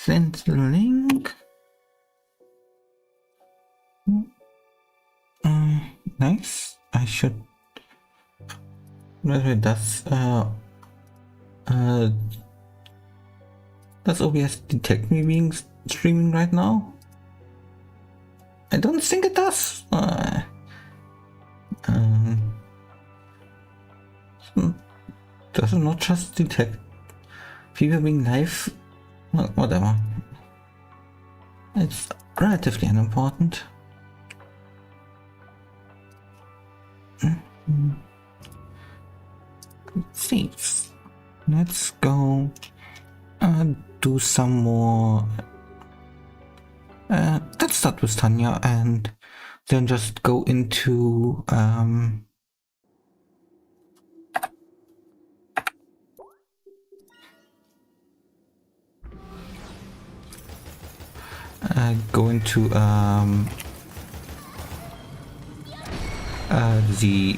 Send the link. Nice. I should. Wait, uh, does OBS detect me being streaming right now? I don't think it does. Does it not just detect people being live? Well, whatever. It's relatively unimportant. Saves. Let's go do some more. Let's start with Tanya and then just go into the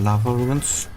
lava ruins.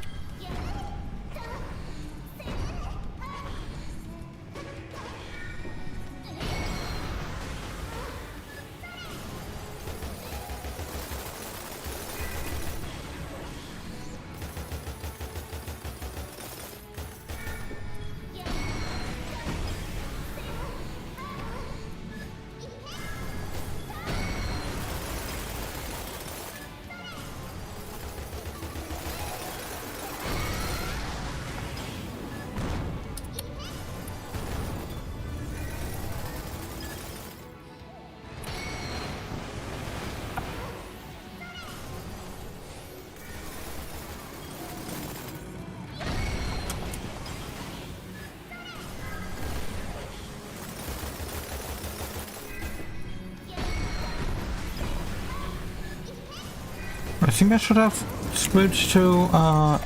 I think I should have switched to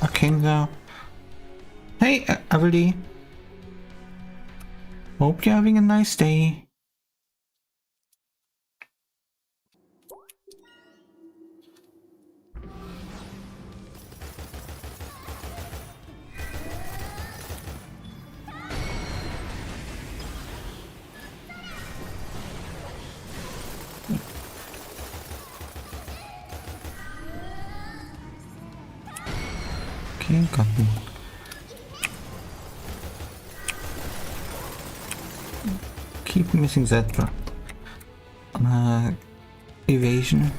Arcane there. Hey, Avili. Hope you're having a nice day. Okay, got me. Keep missing that evasion.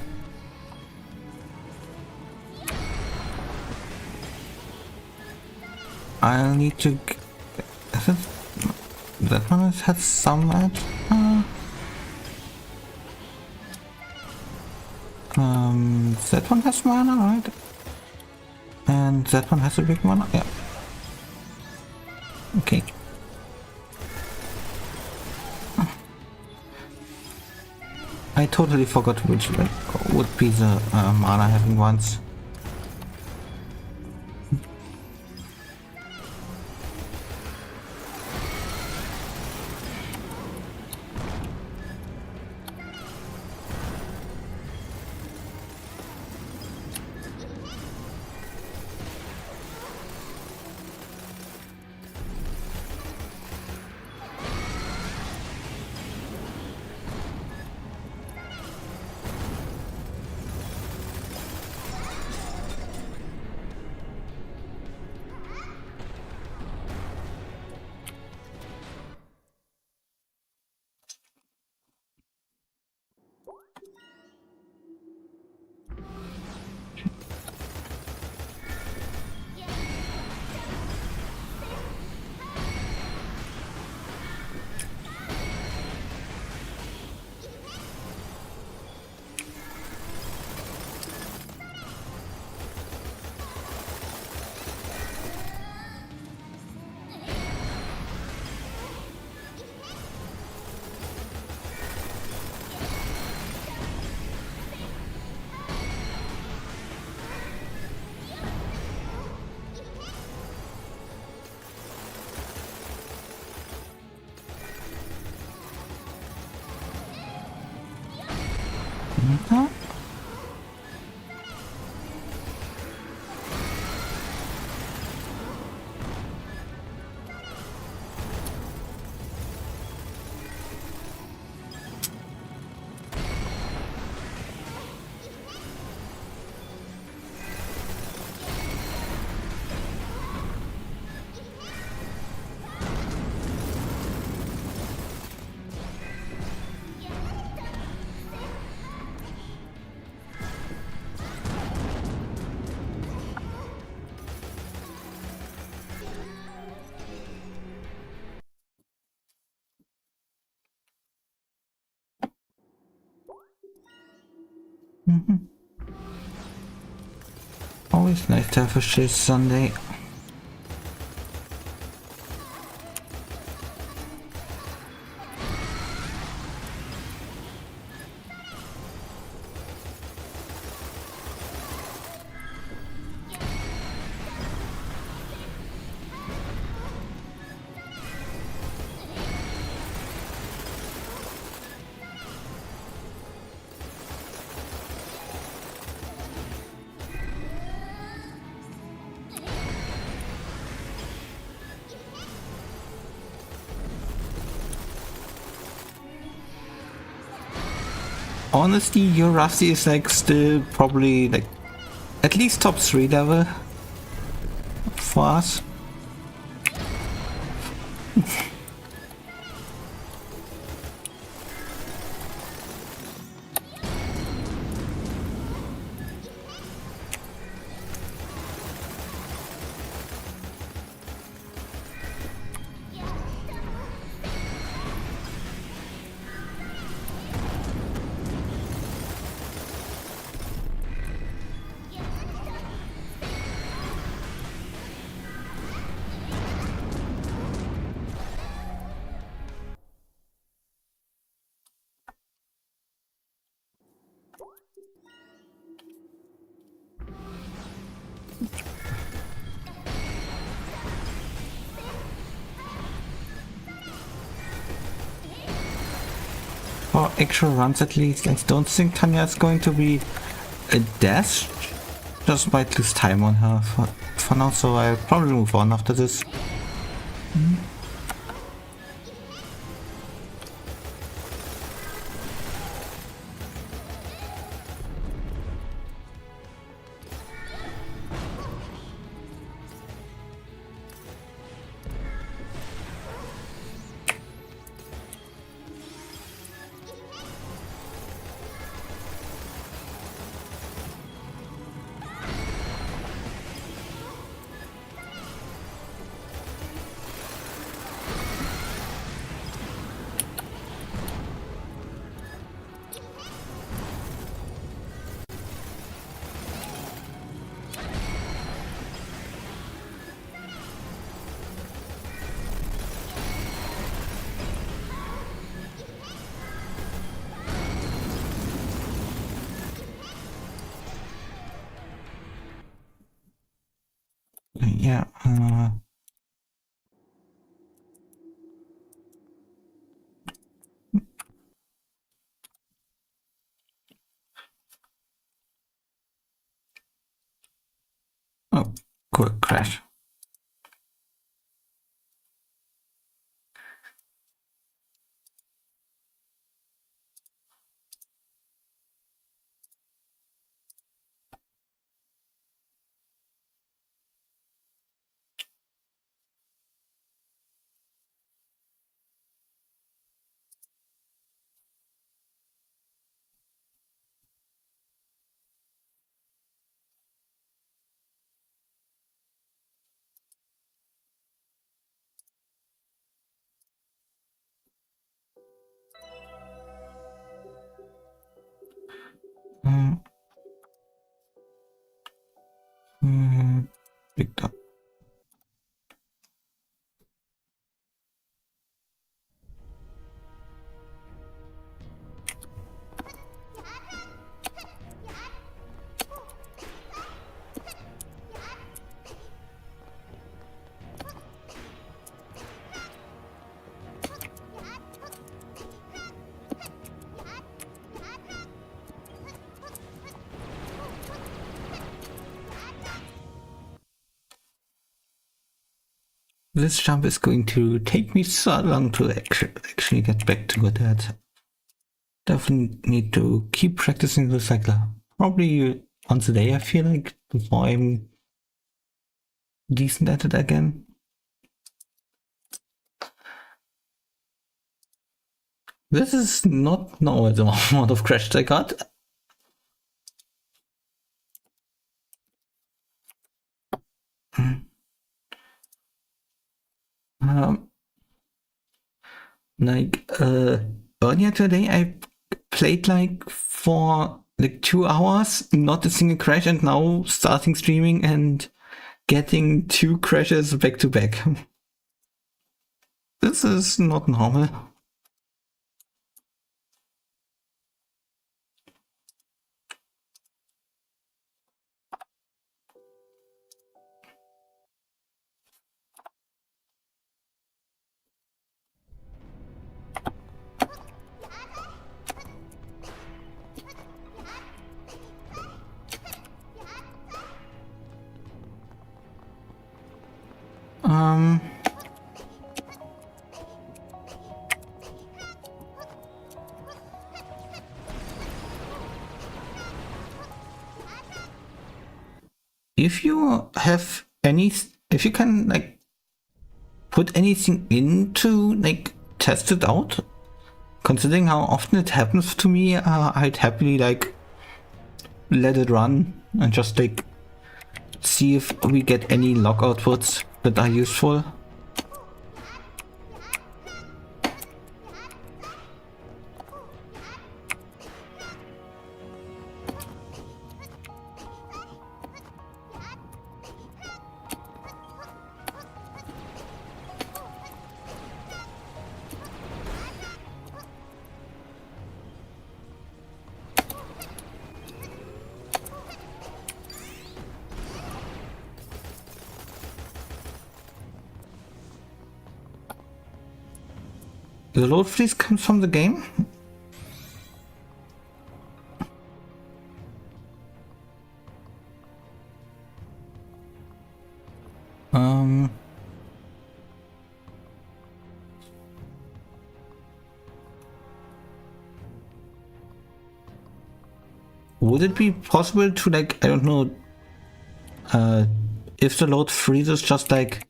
I'll need to. That one has some edge. That one has mana, right? And that one has a big mana. Yeah. Okay. I totally forgot which would be the mana having once. Huh? Always nice to have a chill Sunday. Honestly, your Rusty is like still probably like at least top 3 level for us. For actual runs at least, I don't think Tanya is going to be a dash. Just might lose time on her for now, so I'll probably move on after this. Yeah, oh, cool, crash. Mm, picked up. This jump is going to take me so long to actually get back to good at. Definitely need to keep practicing the cycler. Probably once a day, I feel like, before I'm decent at it again. This is not normal the amount of crashes I got. Um, like earlier today, I played like for like 2 hours, not a single crash, and now starting streaming and getting 2 crashes back to back. This is not normal. If you have any, if you can like put anything in to like test it out, considering how often it happens to me, I'd happily like let it run and just like see if we get any log outputs that are useful. The load freeze comes from the game? Would it be possible to like, I don't know, if the load freezes, just like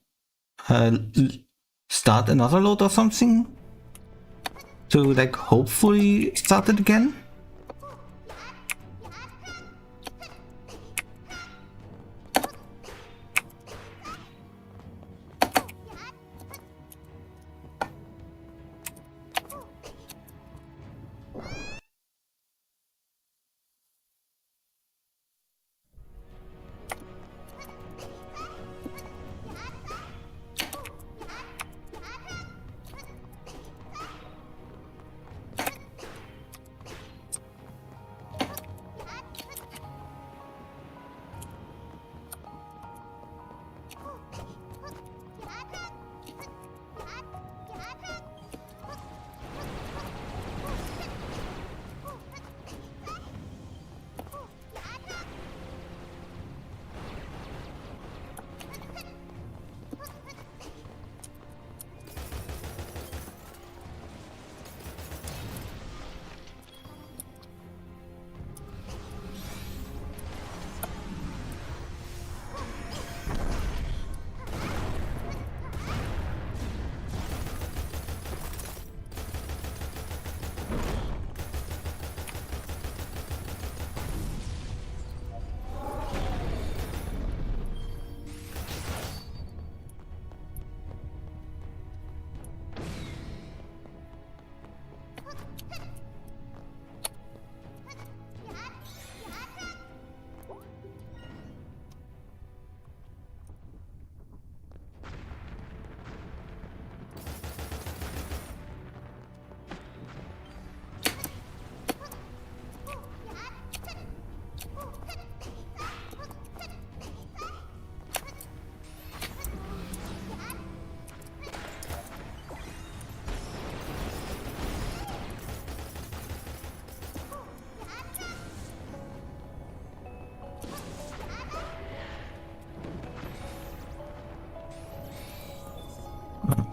start another load or something? To like hopefully start it again?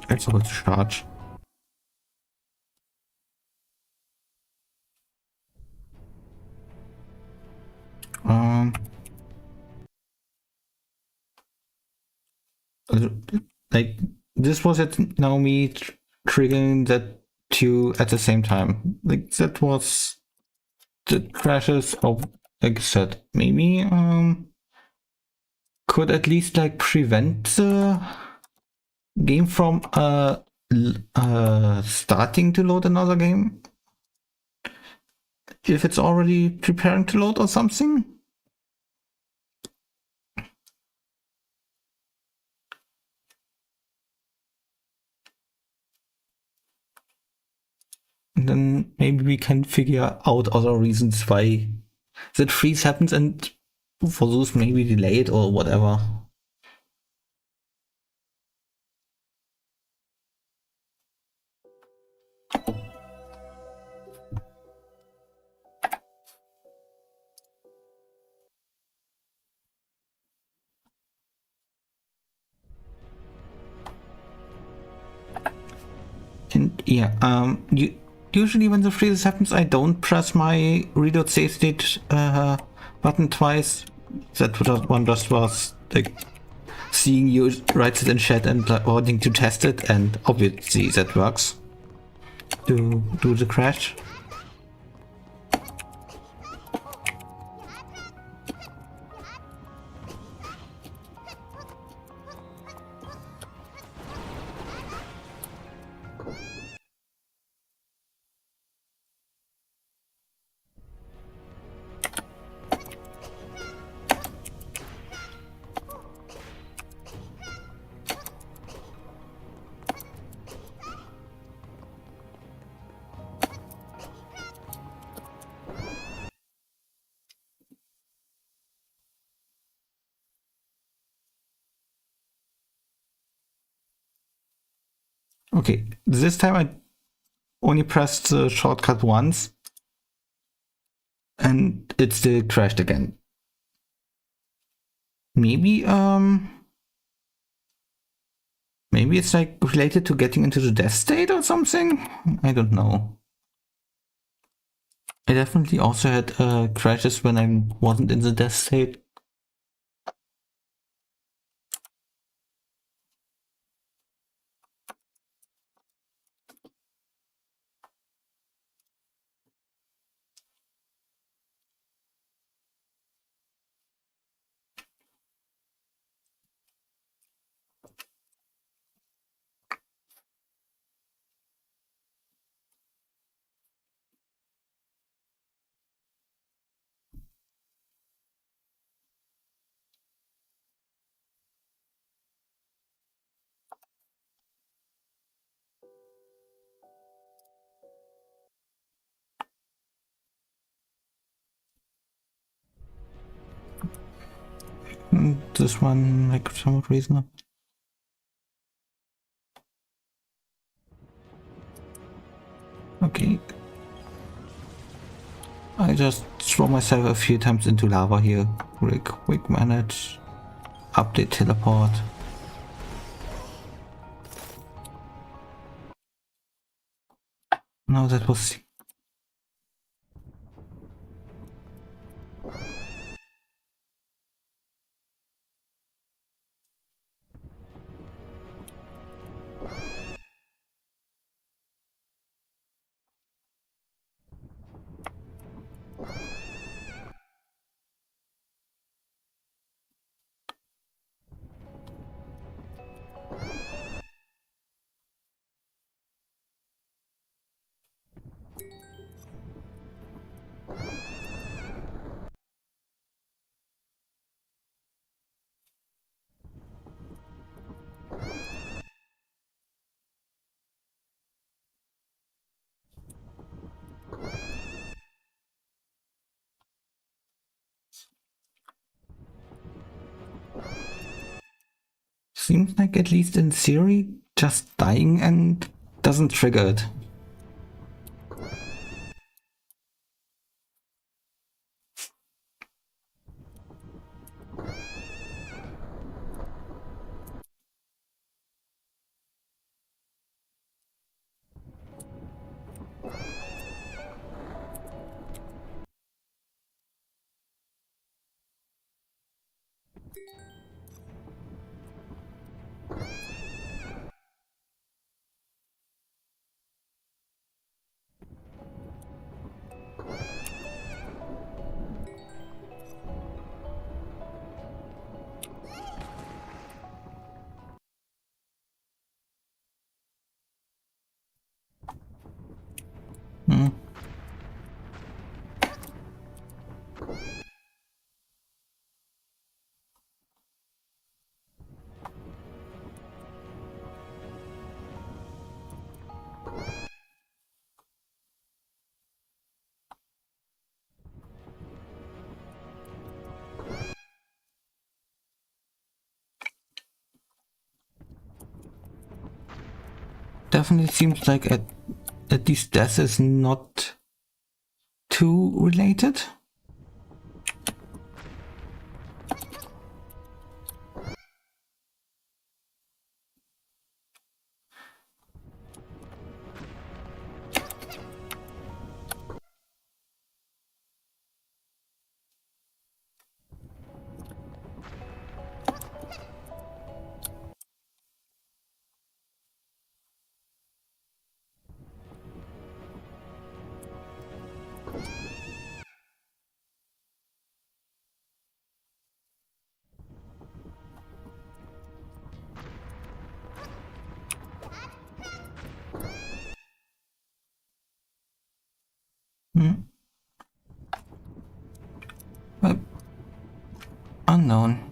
It's a good start. Like this was it now me triggering that two at the same time. Like that was the crashes of, like I said, maybe could at least like prevent the game from starting to load another game. if it's already preparing to load or something. And then maybe we can figure out other reasons why that freeze happens and for those maybe delay it or whatever. And yeah, usually when the freeze happens, I don't press my reload save state button twice. That one just was like seeing you write it in chat and wanting to test it, and obviously that works to do the crash. Okay, this time I only pressed the shortcut once and it still crashed again. Maybe it's like related to getting into the death state or something? I don't know. I definitely also had crashes when I wasn't in the death state. This one, like, somewhat reasonable. Okay. I just throw myself a few times into lava here. Really quick manage. Update teleport. No, that was... Seems like, at least in theory, just dying and doesn't trigger it. definitely seems like at least death is not too related. But unknown.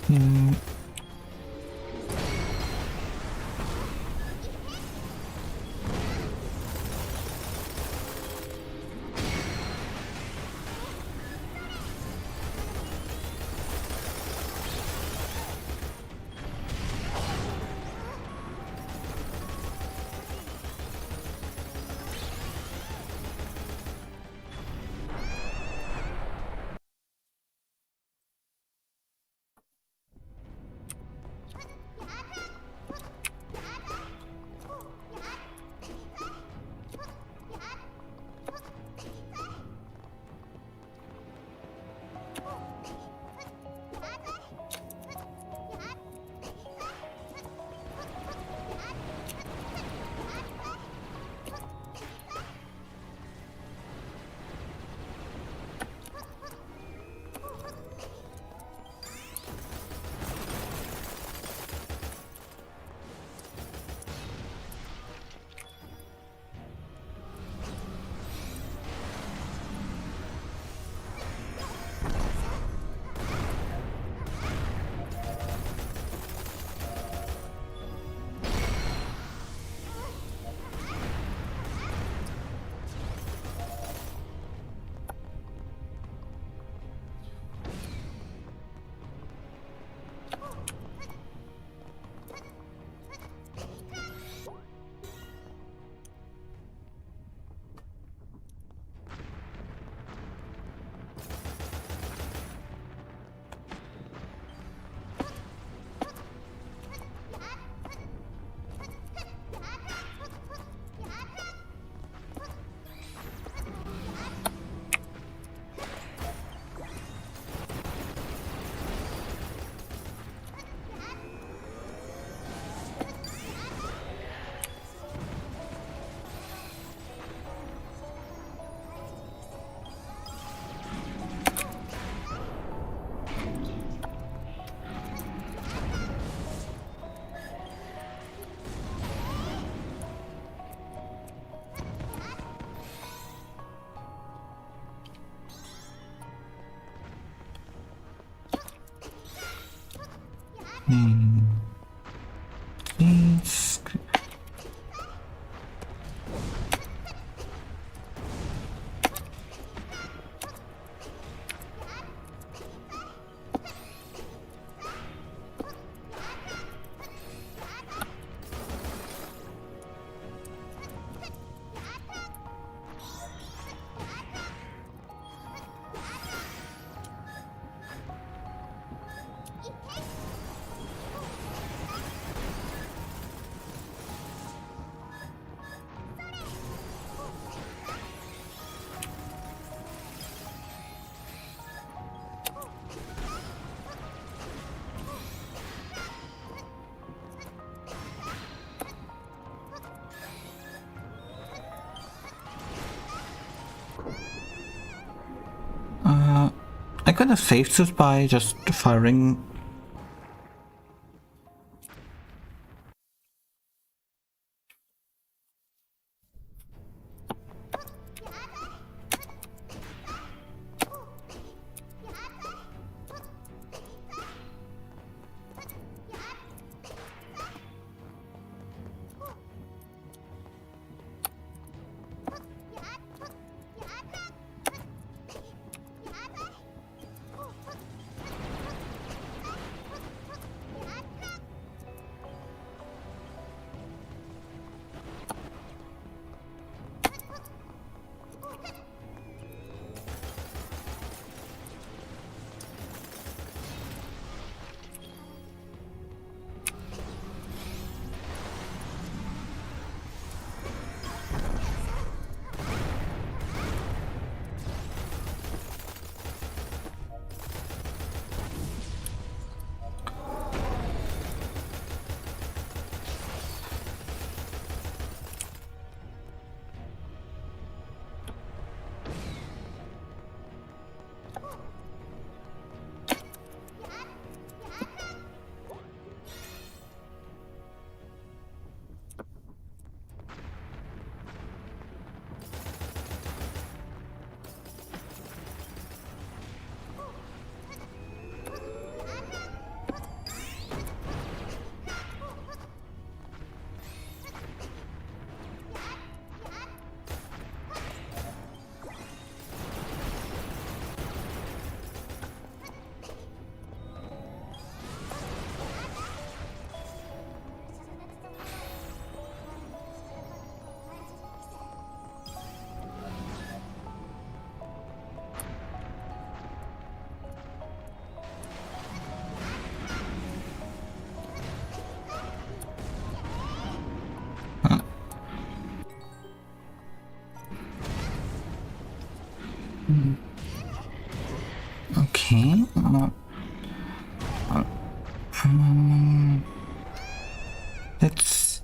Hmm. Please. I could have saved this by just firing. Okay. Let's.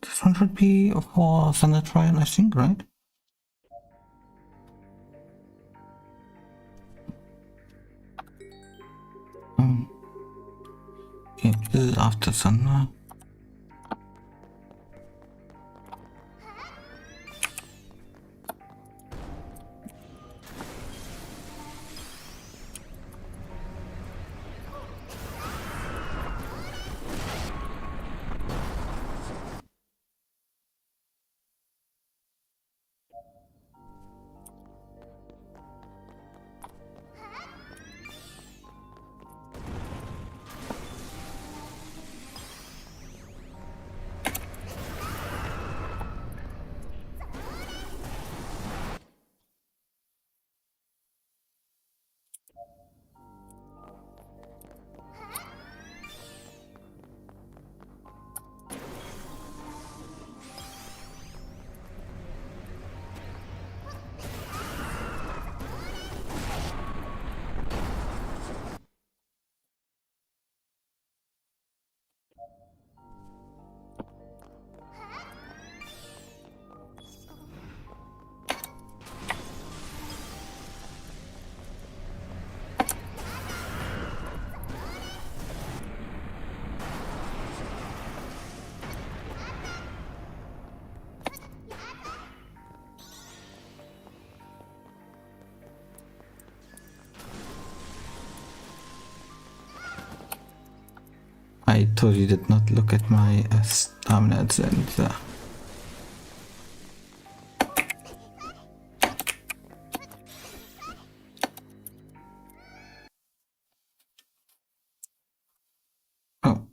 This one should be for Thunder Trial, I think, right? Yeah, this is after Thunder. I totally did not look at my stamina at the end there. Oh,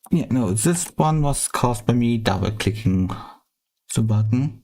yeah, no, this one was caused by me double clicking the button.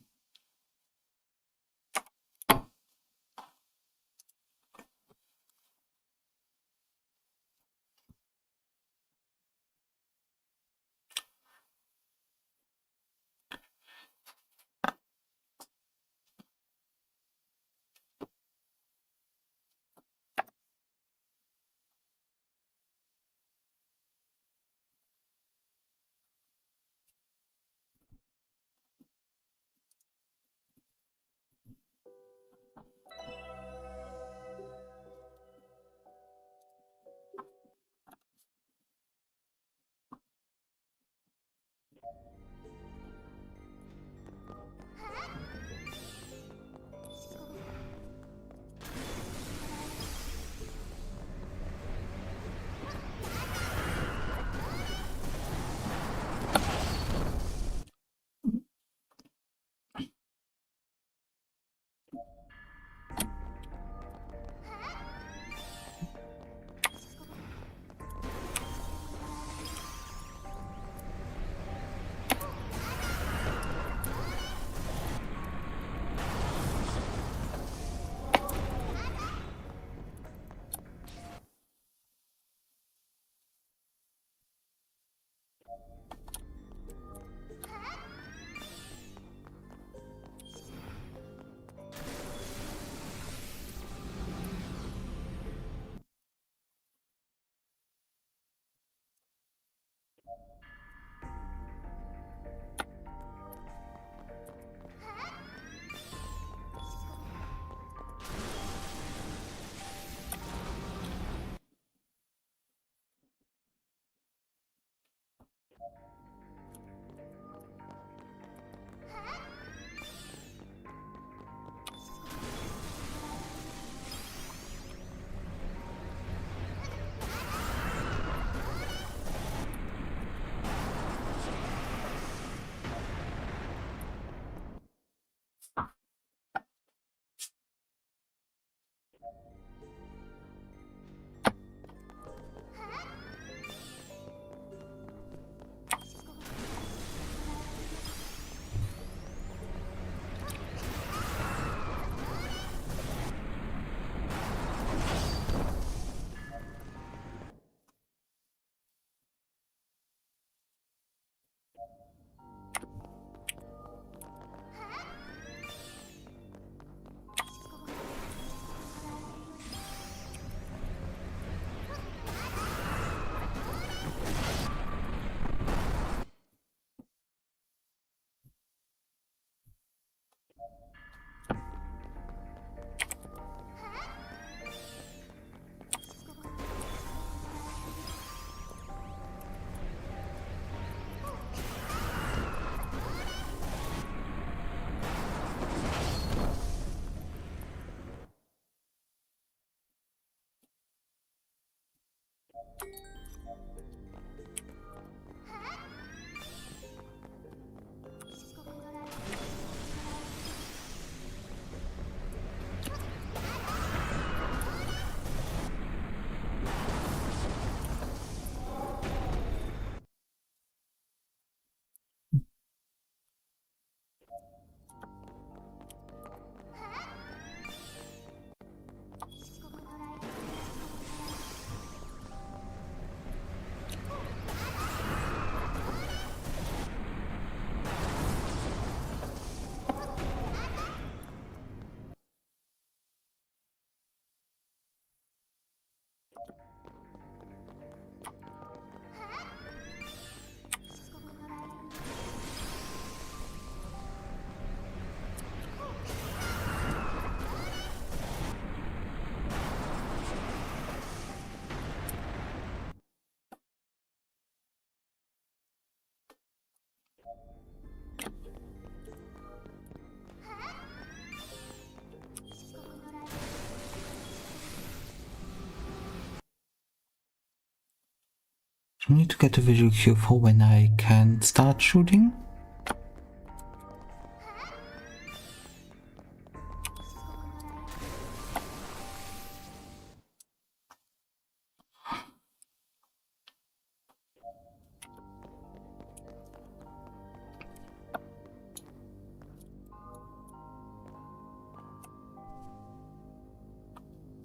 I need to get a visual cue for when I can start shooting.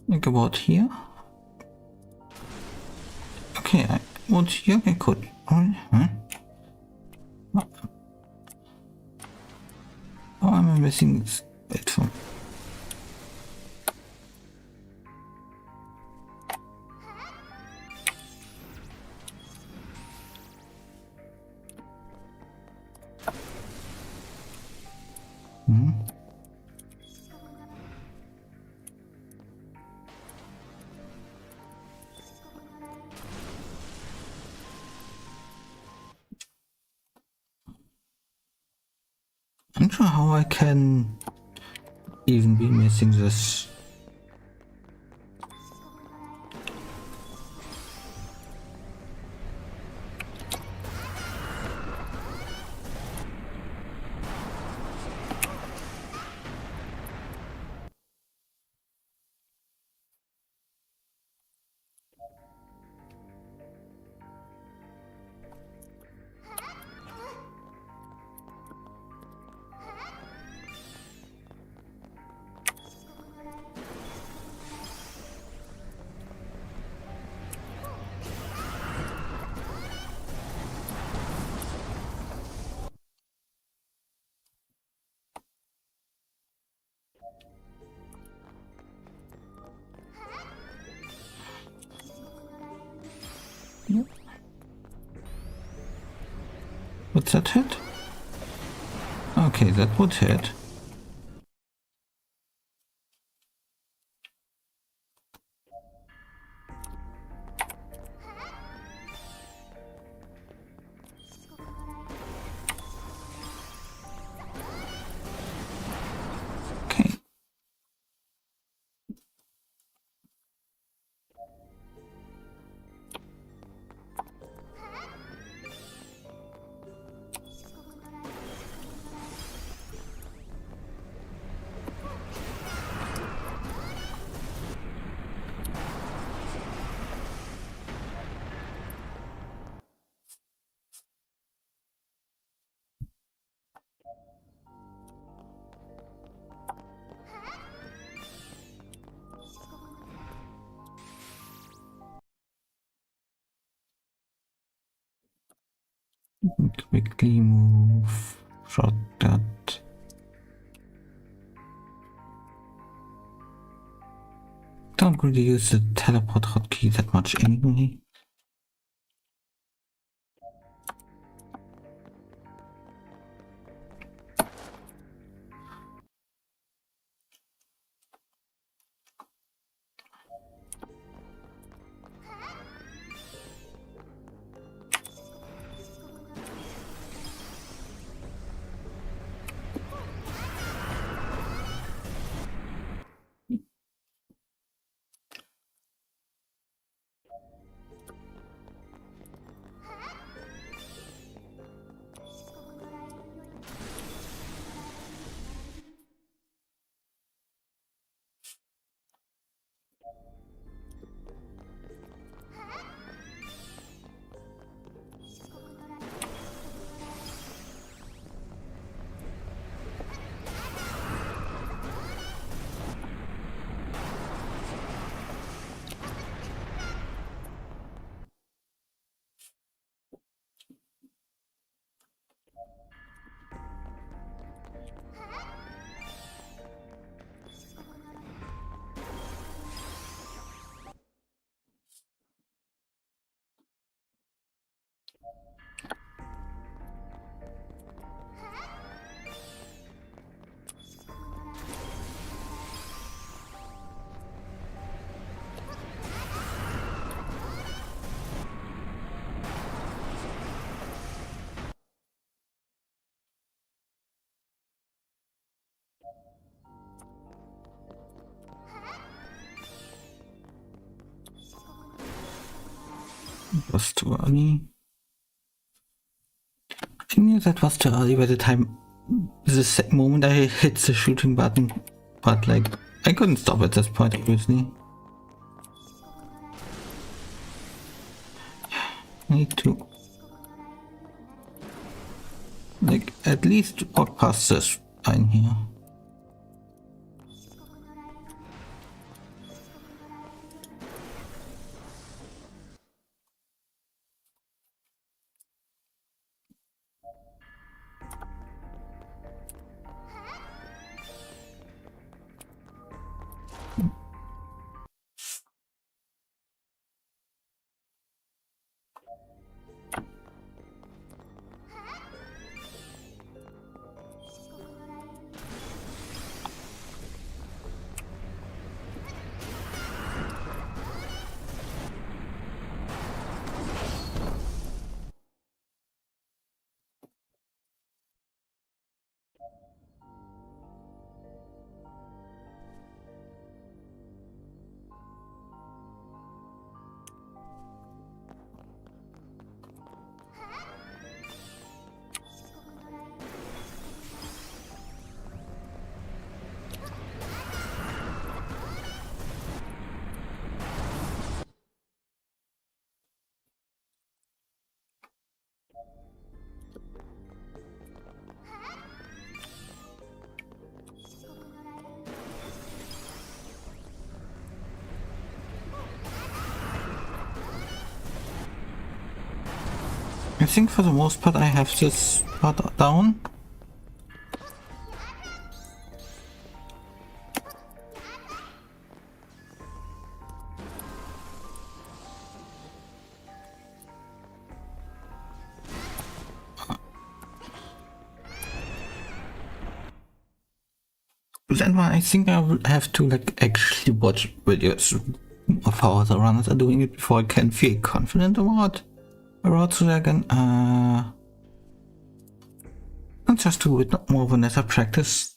Like about here. Okay, what here I could. Huh? Oh, I'm missing it from. I'm not sure how I can even be missing this. What's that hit? Okay, that would hit. Okay. Quickly move. Shot that. Don't really use the teleport hotkey that much anyway. It was too early. I knew that was too early by the time the moment I hit the shooting button, but like I couldn't stop at this point, obviously. I need to like at least walk past this line here. I think for the most part I have this part down. Then I think I will have to like actually watch videos of how other runners are doing it before I can feel confident about Road to Dragon. And just do it more Vanessa practice.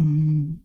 Mm.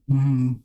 Mm.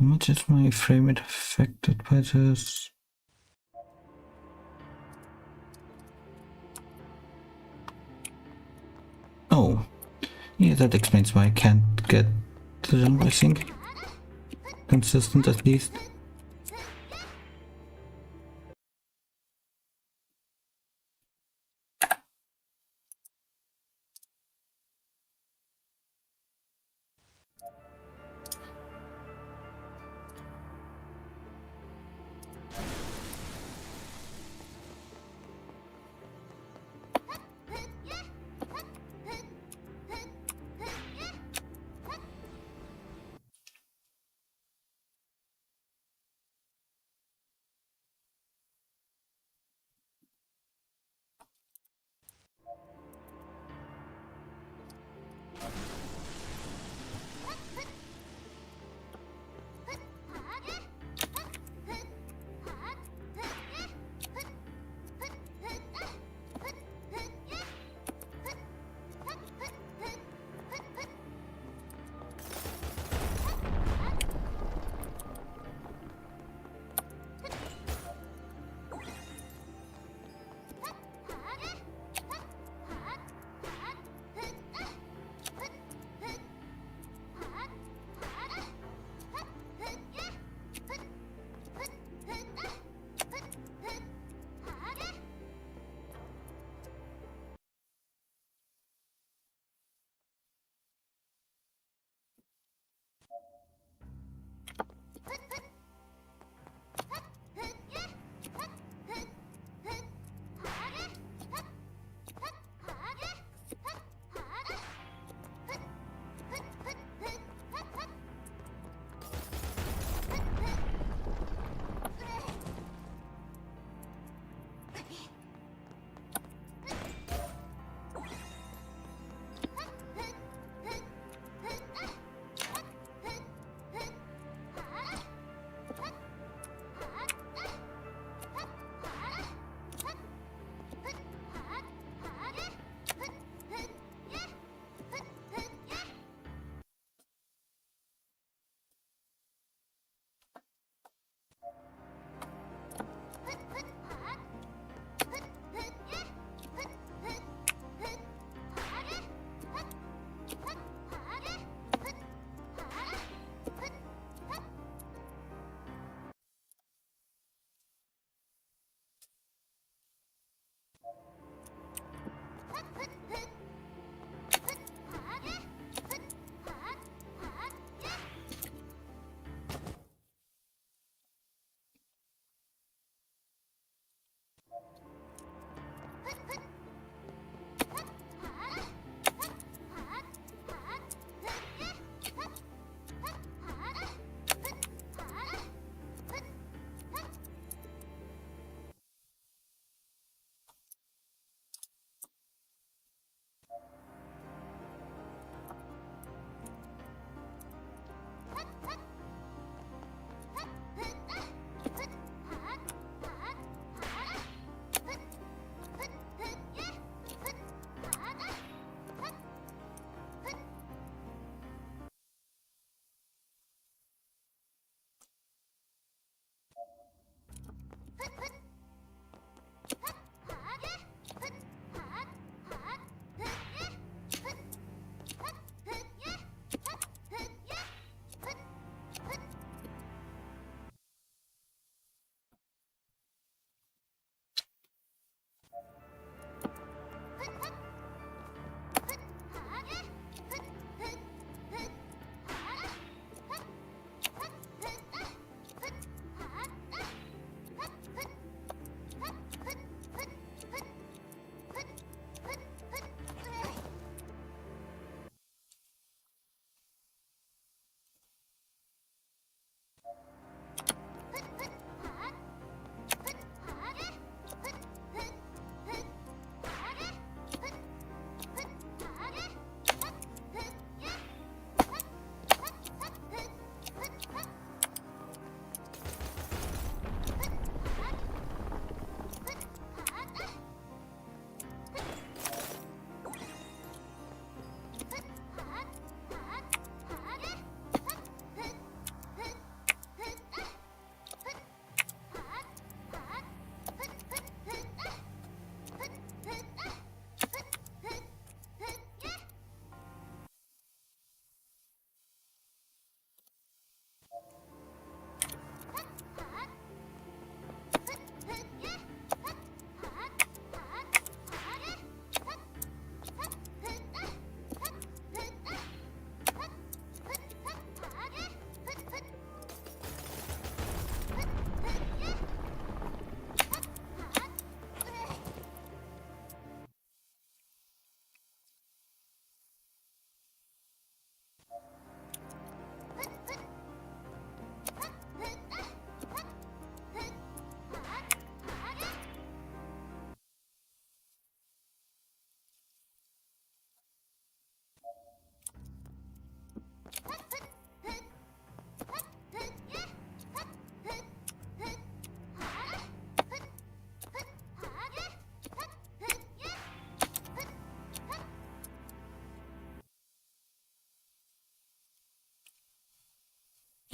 How much is my frame rate affected by this? Oh, yeah, that explains why I can't get the jump, I think. Consistent at least.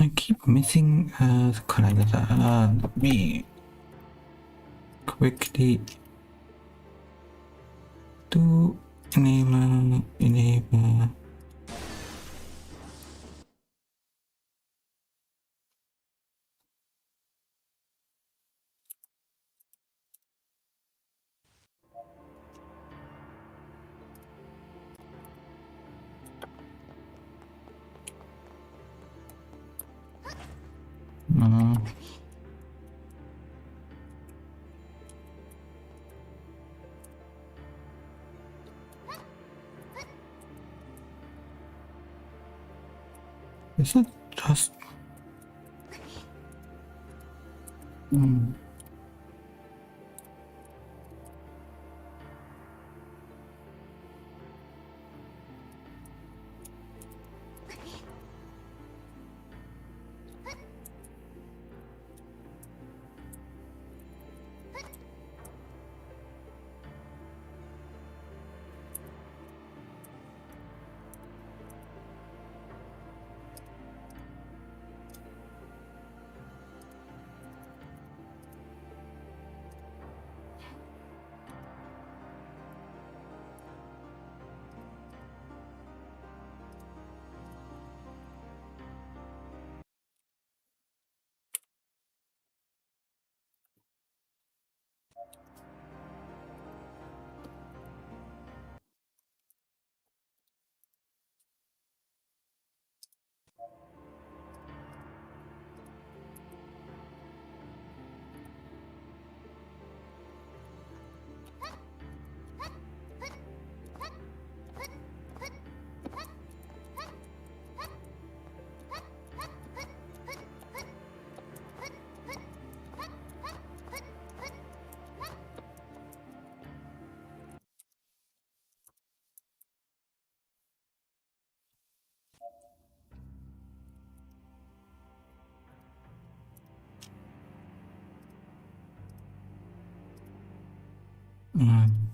I keep missing the connector. Let me quickly do enable. Is it just...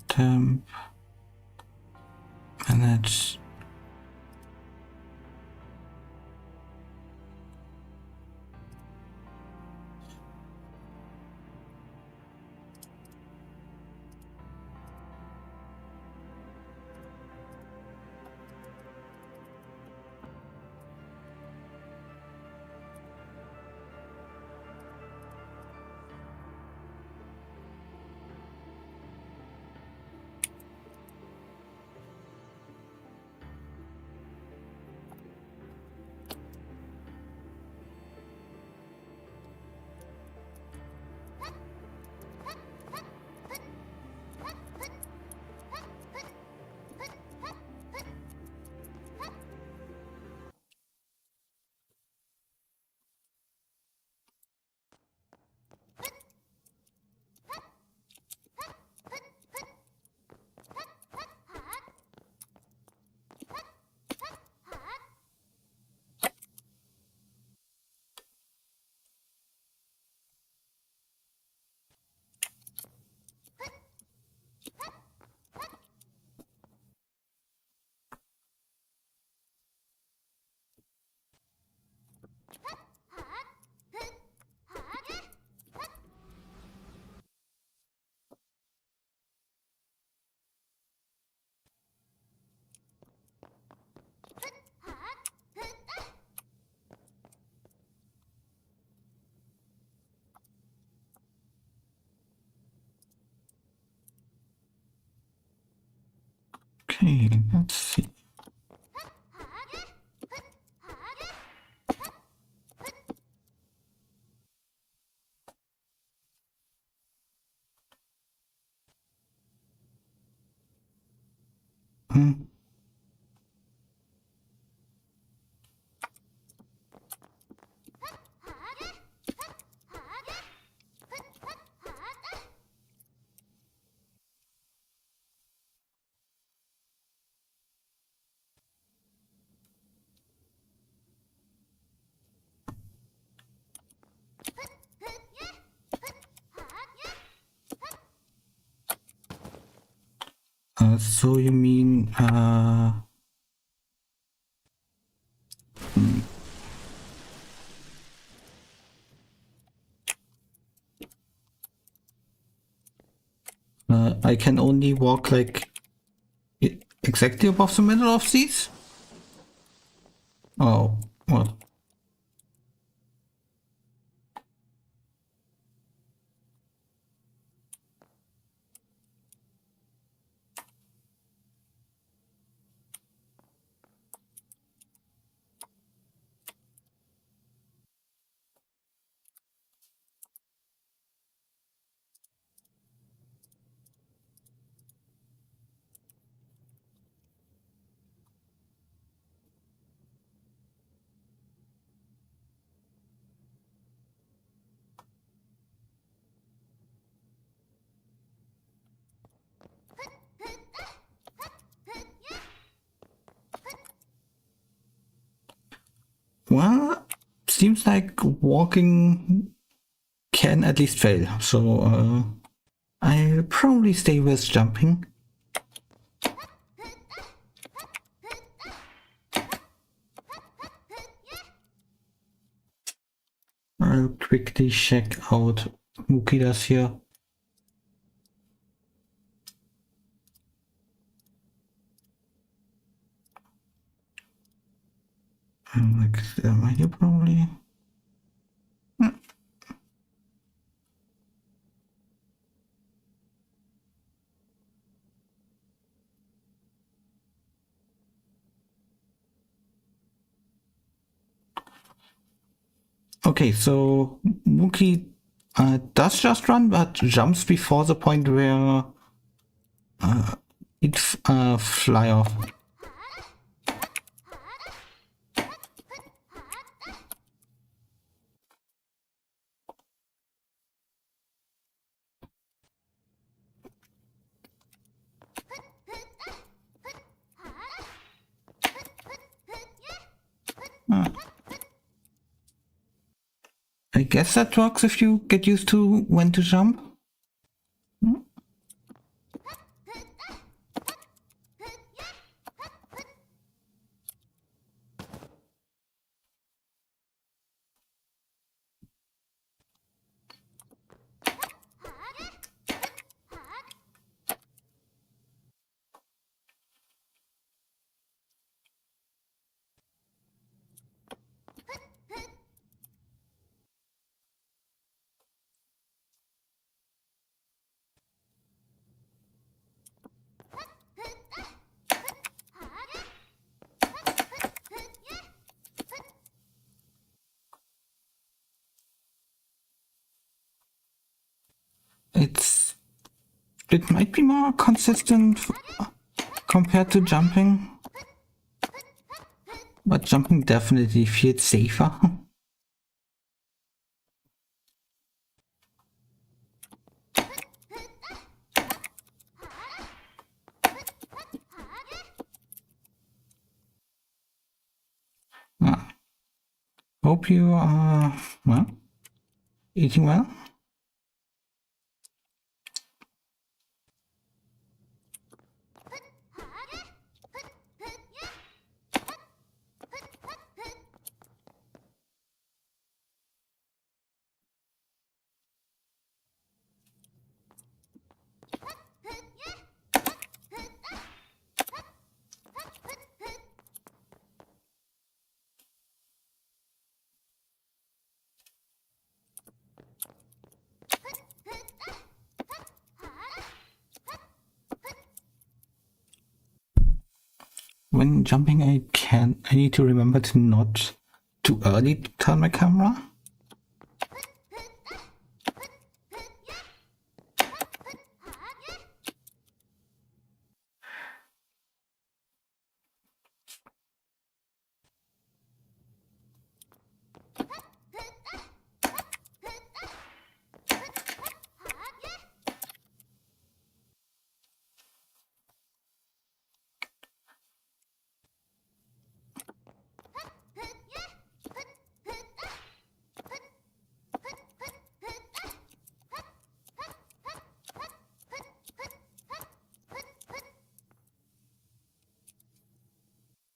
temp manage. Okay, let's see. So you mean I can only walk like exactly above the middle of these? Oh, well. Well, seems like walking can at least fail, so I'll probably stay with jumping. I'll quickly check out what Mookie does here. Like, am I here probably? Okay, so Mookie does just run, but jumps before the point where it fly off. I guess that works if you get used to when to jump. It might be more consistent compared to jumping, but jumping definitely feels safer. Hope you are, well, eating well. When jumping, I need to remember to not too early turn my camera.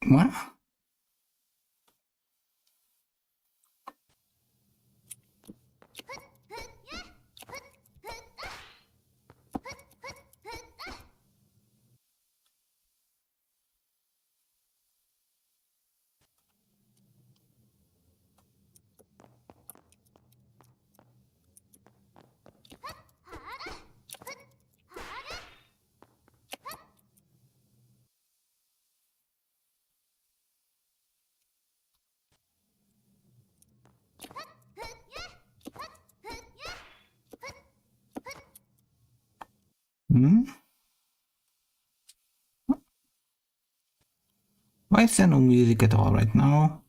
What? Why is there no music at all right now?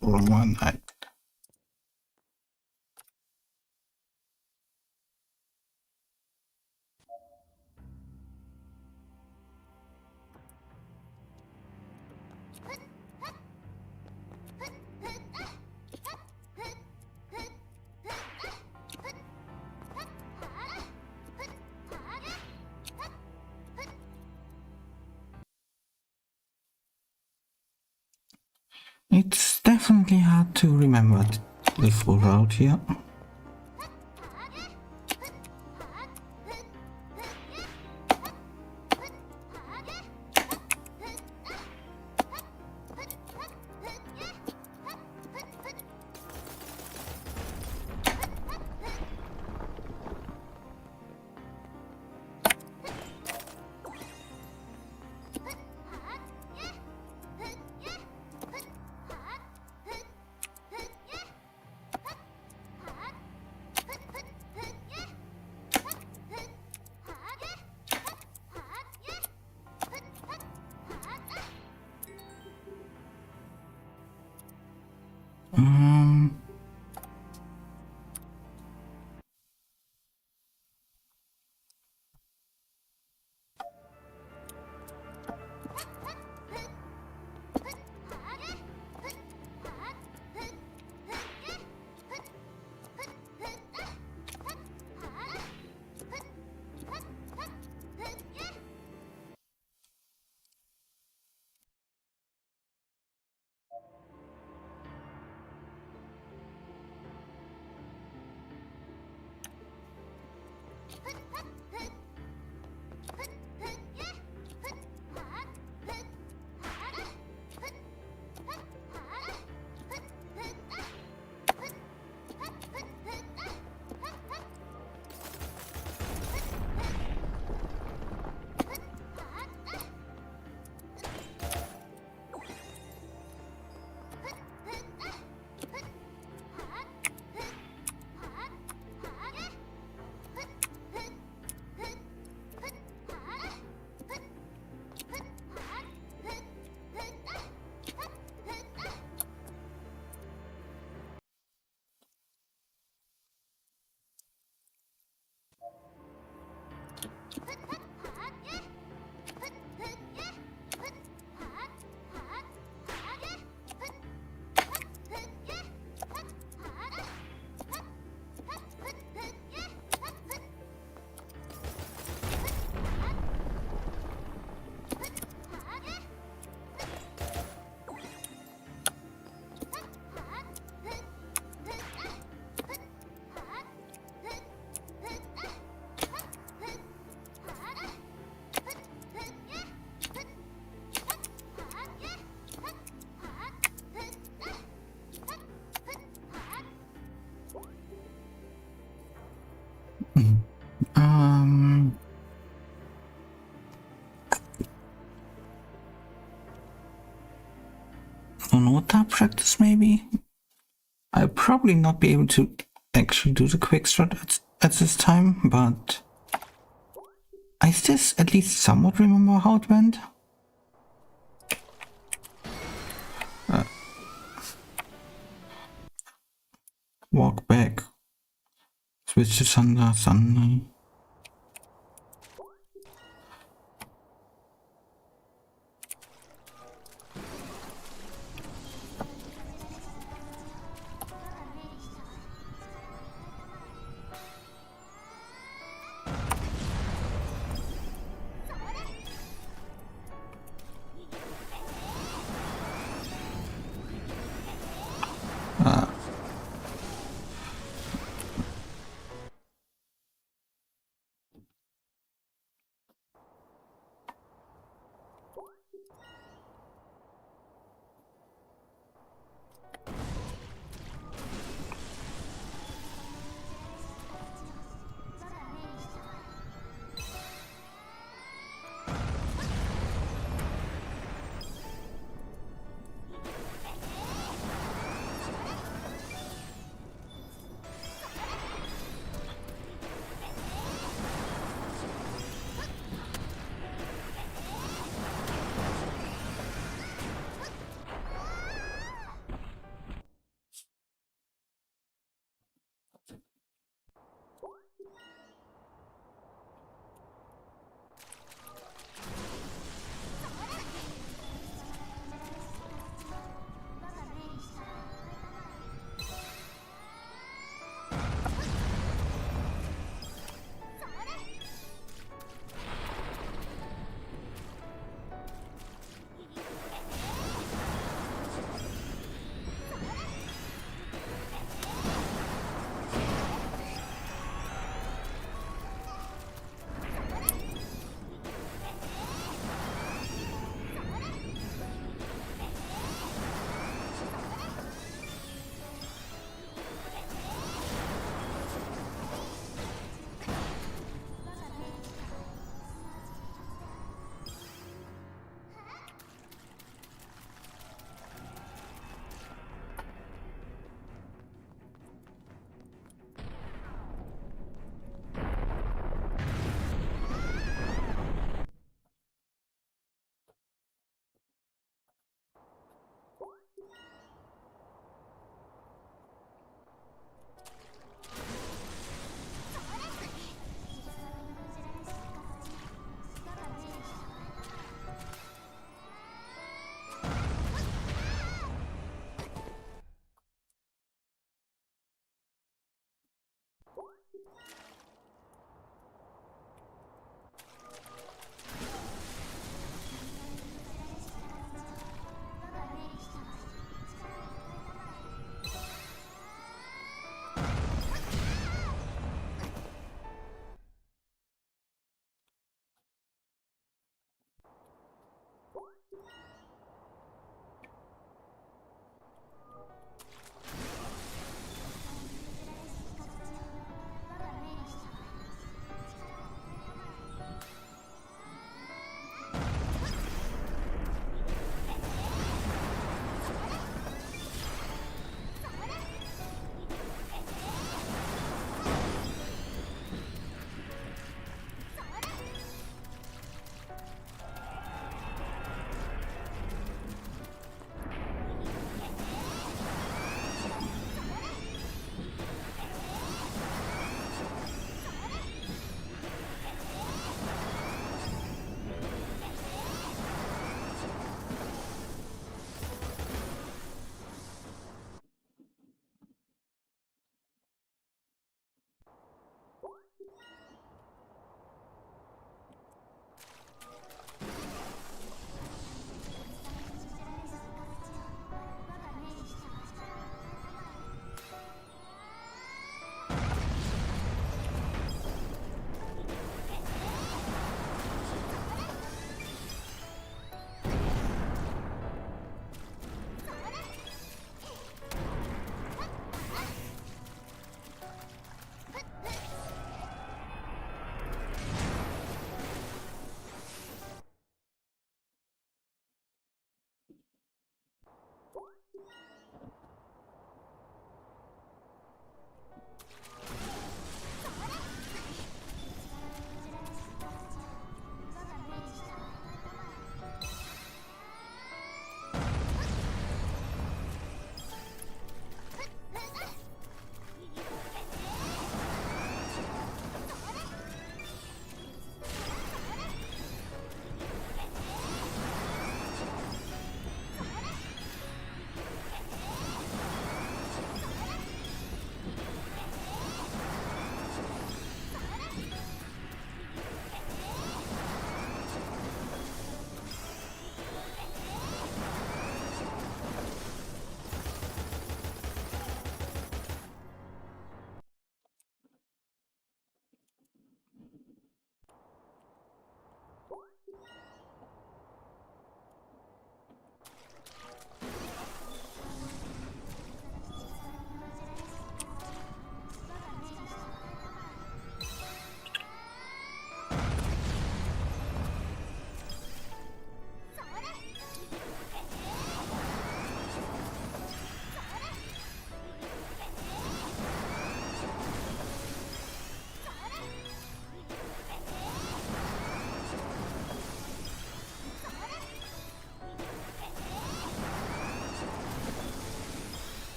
Wrong one. It's definitely hard to remember the full route here. Nota practice maybe? I'll probably not be able to actually do the quick start at this time, but I still at least somewhat remember how it went. Walk back. Switch to Thunder, Thunder.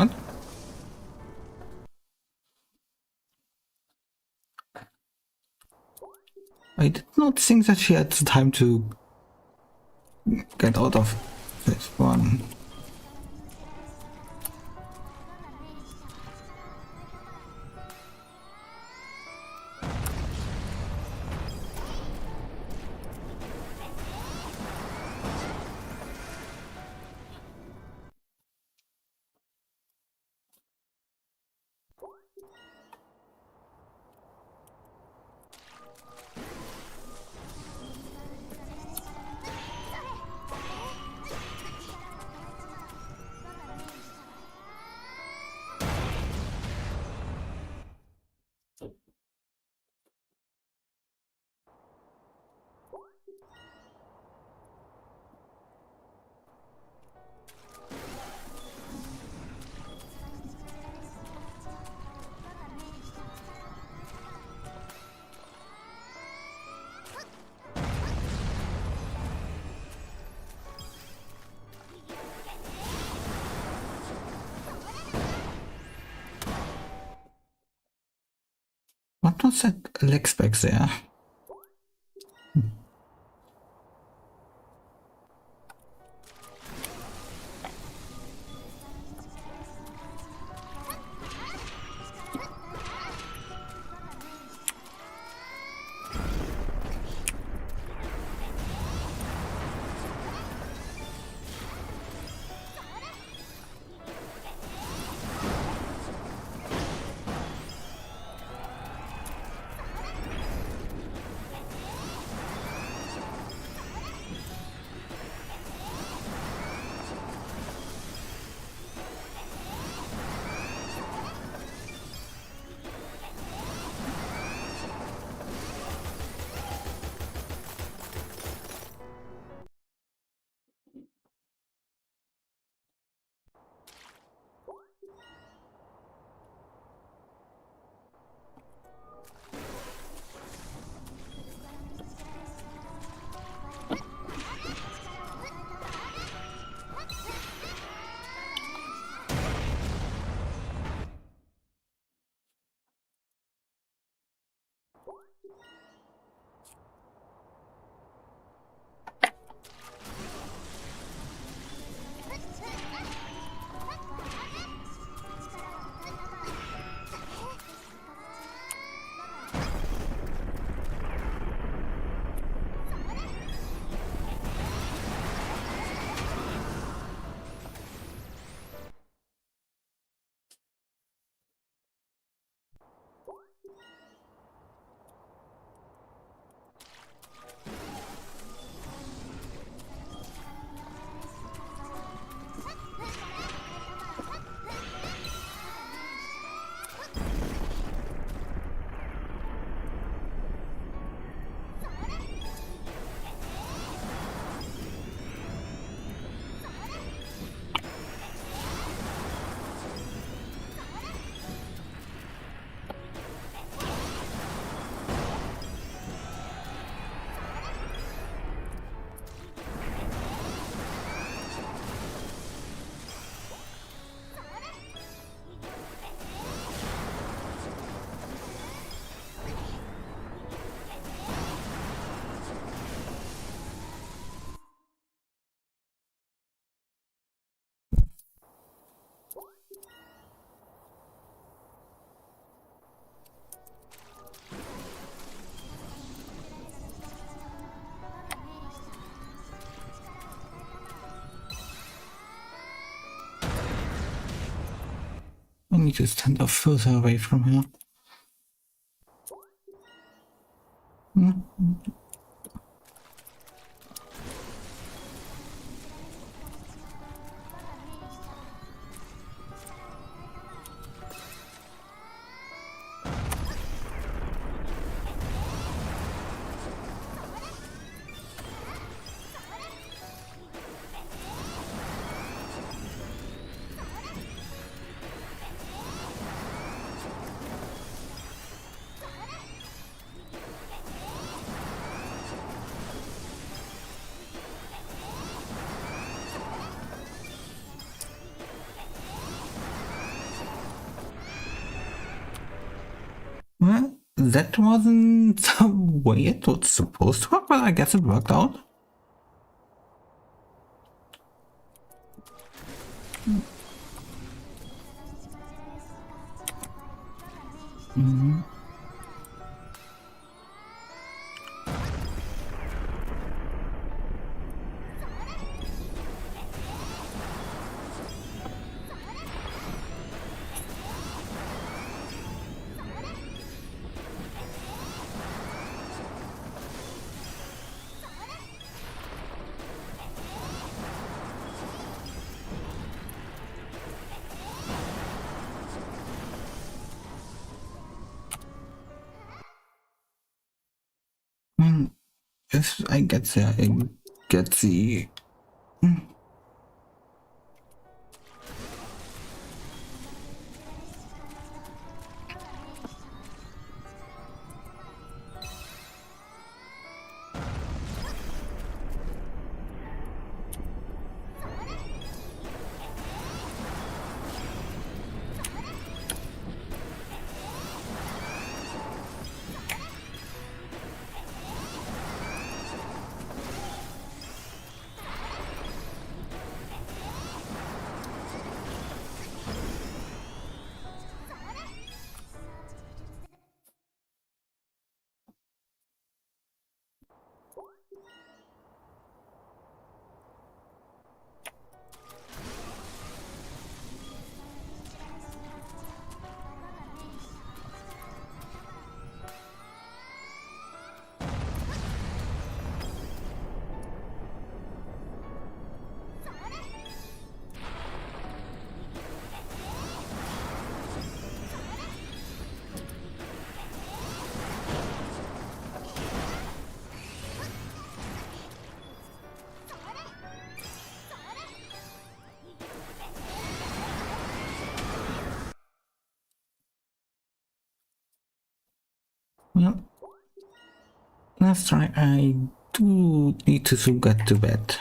What? I did not think that she had the time to get out of this one. What was that legs back there? I need to stand up further away from her. Well, that wasn't the way it was supposed to work, but I guess it worked out. Mm-hmm. If I get there, I get the... Well, let's try. I do need to soon get to bed.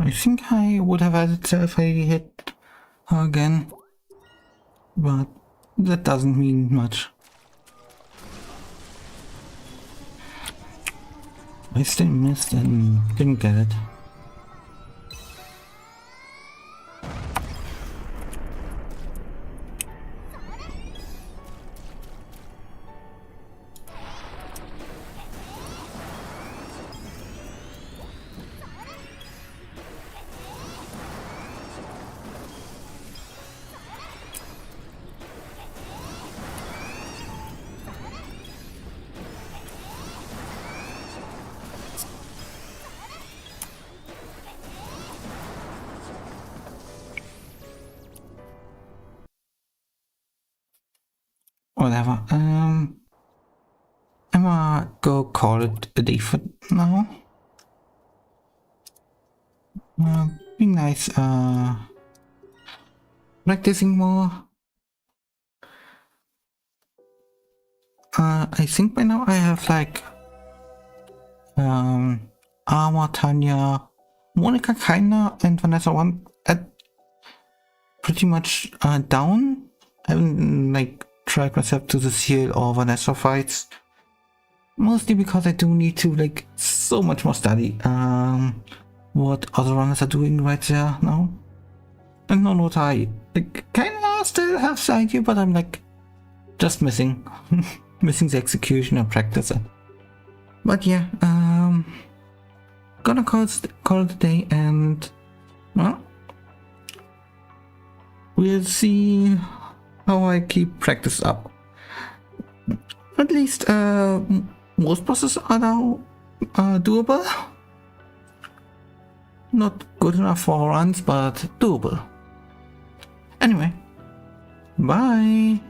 I think I would have had it if I hit her again, but that doesn't mean much. I still missed and didn't get it. whatever. I'm gonna go call it a day for now. Be nice, practicing more. I think by now I have like, Arma, Tanya, Monica kinda, and Vanessa 1 at pretty much, down. I haven't like tried myself to the Seal or Vanessa fights. Mostly because I do need to like so much more study, what other runners are doing right there now. And not what I like kinda still have the idea, but I'm like just missing missing the execution and practice it. But yeah, gonna call it a day, and well, we'll see how I keep practice up. At least most bosses are now doable. Not good enough for runs, but doable. Anyway, bye!